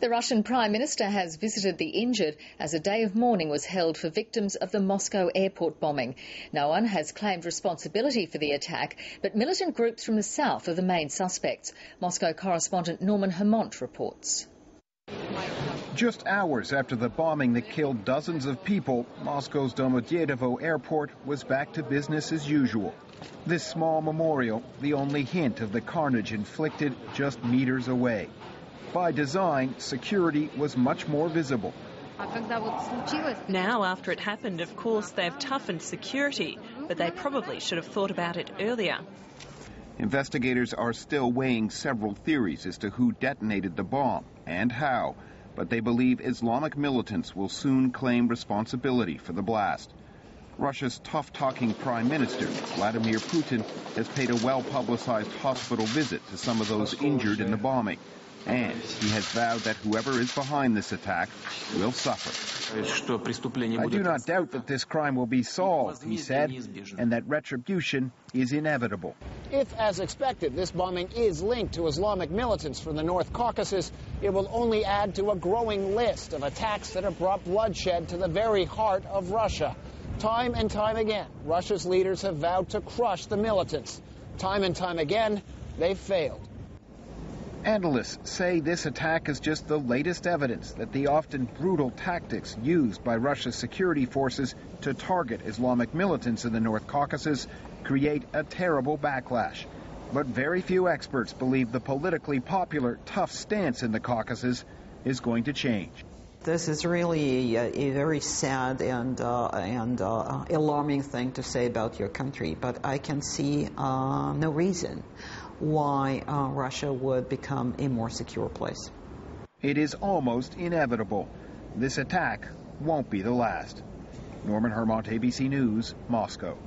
The Russian Prime Minister has visited the injured as a day of mourning was held for victims of the Moscow airport bombing. No one has claimed responsibility for the attack, but militant groups from the south are the main suspects. Moscow correspondent Norman Hermont reports. Just hours after the bombing that killed dozens of people, Moscow's Domodedovo airport was back to business as usual. This small memorial, the only hint of the carnage inflicted just meters away. By design, security was much more visible. Now, after it happened, of course, they've toughened security, but they probably should have thought about it earlier. Investigators are still weighing several theories as to who detonated the bomb and how, but they believe Islamic militants will soon claim responsibility for the blast. Russia's tough-talking Prime Minister, Vladimir Putin, has paid a well-publicized hospital visit to some of those injured in the bombing. And he has vowed that whoever is behind this attack will suffer. I do not doubt that this crime will be solved, he said, and that retribution is inevitable. If, as expected, this bombing is linked to Islamic militants from the North Caucasus, it will only add to a growing list of attacks that have brought bloodshed to the very heart of Russia. Time and time again, Russia's leaders have vowed to crush the militants. Time and time again, they've failed. Analysts say this attack is just the latest evidence that the often brutal tactics used by Russia's security forces to target Islamic militants in the North Caucasus create a terrible backlash. But very few experts believe the politically popular tough stance in the Caucasus is going to change. This is really a very sad and alarming thing to say about your country, but I can see no reason why Russia would become a more secure place. It is almost inevitable. This attack won't be the last. Norman Hermont, ABC News, Moscow.